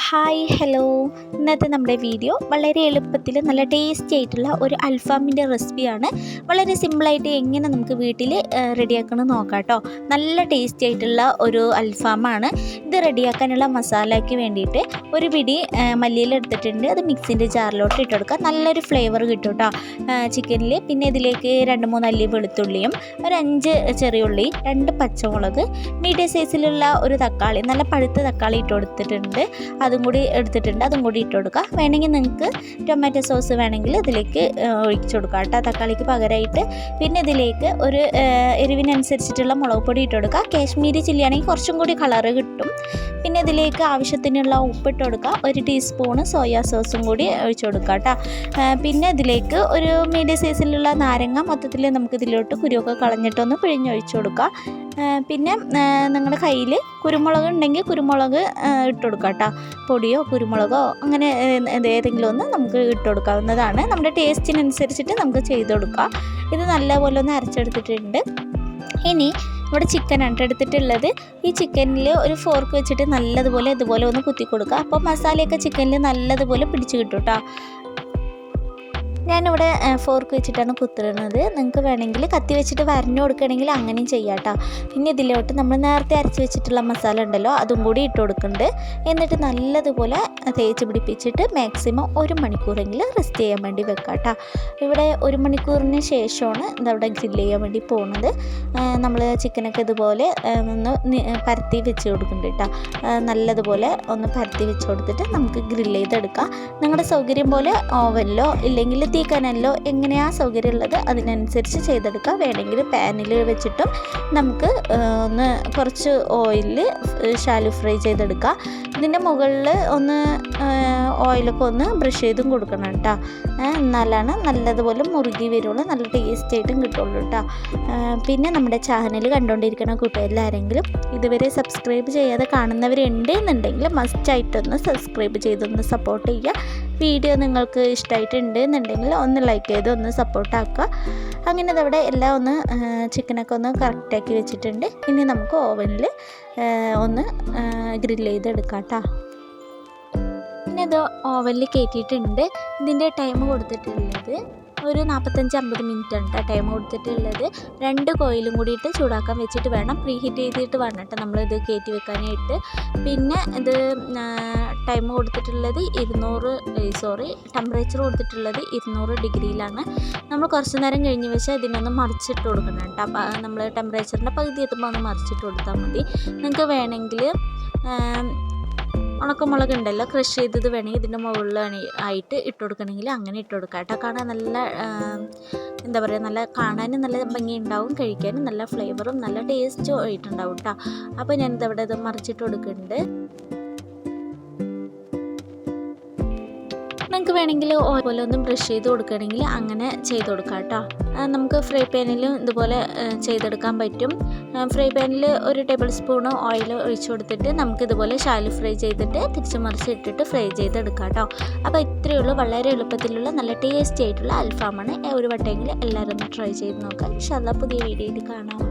Hi hello, ഇന്നത്തെ നമ്മുടെ video വളരെ എളുപ്പത്തിൽ നല്ല ടേസ്റ്റി ആയിട്ടുള്ള ഒരു അൽഫാമിൻ്റെ റെസിപ്പിയാണ്. വളരെ സിമ്പിളായിട്ട് എങ്ങനെ നമുക്ക് വീട്ടിൽ റെഡിയാക്കണം നോക്കാം കേട്ടോ. നല്ല ടേസ്റ്റി ആയിട്ടുള്ള ഒരു അൽഫാമാണ്. ഇത് റെഡിയാക്കാനുള്ള മസാലയ്ക്ക് വേണ്ടിയിട്ട് ഒരു പിടി മല്ലിയില എടുത്തിട്ടുണ്ട്. അത് മിക്സിൻ്റെ ജാറിലോട്ട് ഇട്ട് കൊടുക്കുക. നല്ലൊരു ഫ്ലേവർ കിട്ടും കേട്ടോ ചിക്കനിൽ. പിന്നെ ഇതിലേക്ക് 2-3 അല്ലി വെളുത്തുള്ളിയും ഒരു 5 ചെറിയ ഉള്ളി, 2 പച്ചമുളക്, മീഡിയം സൈസിലുള്ള ഒരു തക്കാളി, നല്ല പഴുത്ത തക്കാളി ഇട്ട് കൊടുത്തിട്ടുണ്ട്. അതും കൂടി എടുത്തിട്ടുണ്ട്. അതും കൂടി ഇട്ട് കൊടുക്കുക. വേണമെങ്കിൽ നിങ്ങൾക്ക് ടൊമാറ്റോ സോസ് വേണമെങ്കിൽ ഇതിലേക്ക് ഒഴിച്ചു കൊടുക്കുക കേട്ടോ, തക്കാളിക്ക് പകരമായിട്ട്. പിന്നെ ഇതിലേക്ക് ഒരു എരിവിനനുസരിച്ചിട്ടുള്ള മുളക് പൊടി ഇട്ട് കൊടുക്കുക. കാശ്മീരി ചില്ലി ആണെങ്കിൽ കുറച്ചും കൂടി കളറ് കിട്ടും. പിന്നെ ഇതിലേക്ക് ആവശ്യത്തിനുള്ള ഉപ്പിട്ട് കൊടുക്കുക. 1 ടീസ്പൂണ് സോയാ സോസും കൂടി ഒഴിച്ചു കൊടുക്കുക കേട്ടോ. പിന്നെ ഇതിലേക്ക് ഒരു മീഡിയം സൈസിലുള്ള നാരങ്ങ മൊത്തത്തിൽ നമുക്ക് ഇതിലോട്ട് കുരുവൊക്കെ കളഞ്ഞിട്ടൊന്ന് പിഴിഞ്ഞൊഴിച്ചു കൊടുക്കുക. പിന്നെ നിങ്ങളുടെ കയ്യിൽ കുരുമുളക് ഉണ്ടെങ്കിൽ കുരുമുളക് ഇട്ട് കൊടുക്കുക കേട്ടോ. പൊടിയോ കുരുമുളകോ അങ്ങനെ ഏതെങ്കിലും ഒന്ന് നമുക്ക് ഇട്ട് കൊടുക്കാവുന്നതാണ്. നമ്മുടെ ടേസ്റ്റിനനുസരിച്ചിട്ട് നമുക്ക് ചെയ്ത് കൊടുക്കാം. ഇത് നല്ലപോലെ ഒന്ന് അരച്ചെടുത്തിട്ടുണ്ട്. ഇനി ഇവിടെ ചിക്കനാണ് എടുത്തിട്ടുള്ളത്. ഈ ചിക്കനിൽ ഒരു ഫോർക്ക് വെച്ചിട്ട് നല്ലതുപോലെ ഇതുപോലെ ഒന്ന് കുത്തി കൊടുക്കുക. അപ്പോൾ മസാലയൊക്കെ ചിക്കനിൽ നല്ലതുപോലെ പിടിച്ച് കിട്ടും കേട്ടോ. ഞാനിവിടെ ഫോർക്ക് വെച്ചിട്ടാണ് കുത്തുന്നത്. നിങ്ങൾക്ക് വേണമെങ്കിൽ കത്തി വെച്ചിട്ട് വരഞ്ഞു കൊടുക്കുകയാണെങ്കിൽ അങ്ങനെയും ചെയ്യാം കേട്ടോ. പിന്നെ ഇതിലോട്ട് നമ്മൾ നേരത്തെ അരച്ച് വെച്ചിട്ടുള്ള മസാല ഉണ്ടല്ലോ, അതും കൂടി ഇട്ട് കൊടുക്കുന്നുണ്ട്. എന്നിട്ട് നല്ലതുപോലെ തേച്ച് പിടിപ്പിച്ചിട്ട് മാക്സിമം 1 മണിക്കൂറെങ്കിലും റെസ്റ്റ് ചെയ്യാൻ വേണ്ടി വെക്കാം കേട്ടോ. ഇവിടെ 1 മണിക്കൂറിന് ശേഷമാണ് ഇതവിടെ ഗ്രില്ല് ചെയ്യാൻ വേണ്ടി പോകുന്നത്. നമ്മൾ ചിക്കനൊക്കെ ഇതുപോലെ ഒന്ന് പരത്തി വെച്ച് കൊടുക്കുന്നുണ്ട് കേട്ടോ. നല്ലതുപോലെ ഒന്ന് പരത്തി വെച്ച് കൊടുത്തിട്ട് നമുക്ക് ഗ്രില്ല് ചെയ്തെടുക്കാം. നിങ്ങളുടെ സൗകര്യം പോലെ ഓവനിലോ ഇല്ലെങ്കിൽ തീക്കനലിലോ എങ്ങനെയാ സൗകര്യമുള്ളത് അതിനനുസരിച്ച് ചെയ്തെടുക്കുക. വേണമെങ്കിൽ പാനിൽ വെച്ചിട്ടും നമുക്ക് ഒന്ന് കുറച്ച് ഓയിലിൽ ഷാലോ ഫ്രൈ ചെയ്തെടുക്കുക. ഇതിൻ്റെ മുകളിൽ ഒന്ന് ഓയിലൊക്കെ ഒന്ന് ബ്രഷ് ചെയ്തും കൊടുക്കണം കേട്ടോ. എന്നാലാണ് നല്ലതുപോലെ മുറുകി വരുള്ളൂ, നല്ല ടേസ്റ്റ് ആയിട്ടും കിട്ടുള്ളൂ കേട്ടോ. പിന്നെ നമ്മുടെ ചാനൽ കണ്ടുകൊണ്ടിരിക്കുന്ന കൂട്ടുകാരെല്ലാരെങ്കിലും ഇതുവരെ സബ്സ്ക്രൈബ് ചെയ്യാതെ കാണുന്നവരുണ്ട് എന്നുണ്ടെങ്കിൽ മസ്റ്റായിട്ടൊന്ന് സബ്സ്ക്രൈബ് ചെയ്തൊന്ന് സപ്പോർട്ട് ചെയ്യുക. വീഡിയോ നിങ്ങൾക്ക് ഇഷ്ടമായിട്ടുണ്ട് എന്നുണ്ടെങ്കിൽ ഒന്ന് ലൈക്ക് ചെയ്ത് ഒന്ന് സപ്പോർട്ടാക്കുക. അങ്ങനെ ഇതവിടെ എല്ലാം ഒന്ന് ചിക്കനൊക്കെ ഒന്ന് കറക്റ്റാക്കി വെച്ചിട്ടുണ്ട്. ഇനി നമുക്ക് ഓവനിൽ ഒന്ന് ഗ്രില്ല് ചെയ്തെടുക്കാം കേട്ടോ. പിന്നെ ഇത് ഓവനിൽ കയറ്റിയിട്ടുണ്ട്. ഇതിൻ്റെ ടൈം കൊടുത്തിട്ടുള്ളത് ഒരു 45-50 മിനിറ്റ് ആണ് ടൈം കൊടുത്തിട്ടുള്ളത്. 2 കോയിലും കൂടിയിട്ട് ചൂടാക്കാൻ വെച്ചിട്ട് വേണം, പ്രീ ഹീറ്റ് ചെയ്തിട്ട് വേണം കേട്ടോ നമ്മളിത് കയറ്റി വെക്കാനായിട്ട്. പിന്നെ ഇത് ടൈം കൊടുത്തിട്ടുള്ളത് ടെമ്പറേച്ചർ കൊടുത്തിട്ടുള്ളത് 200 ഡിഗ്രിയിലാണ്. നമ്മൾ കുറച്ച് നേരം കഴിഞ്ഞ് വെച്ചാൽ ഇതിനൊന്ന് മറിച്ചിട്ട് കൊടുക്കണം കേട്ടോ. അപ്പോൾ നമ്മൾ ടെമ്പറേച്ചറിൻ്റെ പകുതി എത്തുമ്പോൾ ഒന്ന് മറിച്ചിട്ട് കൊടുത്താൽ മതി. നിങ്ങൾക്ക് വേണമെങ്കിൽ ഉണക്കമുളക് ഉണ്ടല്ലോ, ക്രഷ് ചെയ്തത് വേണമെങ്കിൽ ഇതിൻ്റെ മുകളിൽ ആയിട്ട് ഇട്ട് കൊടുക്കണമെങ്കിൽ അങ്ങനെ ഇട്ട് കൊടുക്കാം കേട്ടോ. കാണാൻ നല്ല എന്താ പറയുക, നല്ല കാണാനും നല്ല ഭംഗി ഉണ്ടാവും, കഴിക്കാനും നല്ല ഫ്ലേവറും നല്ല ടേസ്റ്റും ആയിട്ടുണ്ടാവും കേട്ടോ. അപ്പോൾ ഞാനിതവിടെ ഇത് മറിച്ചിട്ട് കൊടുക്കുന്നുണ്ട്. നിങ്ങൾക്ക് വേണമെങ്കിൽ ഓയിൽ ഒന്ന് ബ്രഷ് ചെയ്ത് കൊടുക്കുകയാണെങ്കിൽ അങ്ങനെ ചെയ്ത് കൊടുക്കാം കേട്ടോ. നമുക്ക് ഫ്രൈ പാനിലും ഇതുപോലെ ചെയ്തെടുക്കാൻ പറ്റും. ഫ്രൈ പാനിൽ 1 ടേബിൾ സ്പൂൺ ഓയിൽ ഒഴിച്ചു കൊടുത്തിട്ട് നമുക്കിതുപോലെ ഷാലോ ഫ്രൈ ചെയ്തിട്ട് തിരിച്ച് മറിച്ച് ഇട്ടിട്ട് ഫ്രൈ ചെയ്തെടുക്കാം കേട്ടോ. അപ്പോൾ ഇത്രയേ ഉള്ളൂ, വളരെ എളുപ്പത്തിലുള്ള നല്ല ടേസ്റ്റി ആയിട്ടുള്ള അൽഫാമാണ്. ഒരു വട്ടമെങ്കിലും എല്ലാവരും ഒന്ന് ട്രൈ ചെയ്ത് നോക്കാം. ഇൻഷാ അല്ലാഹ് പുതിയ വീഡിയോയിൽ കാണാം.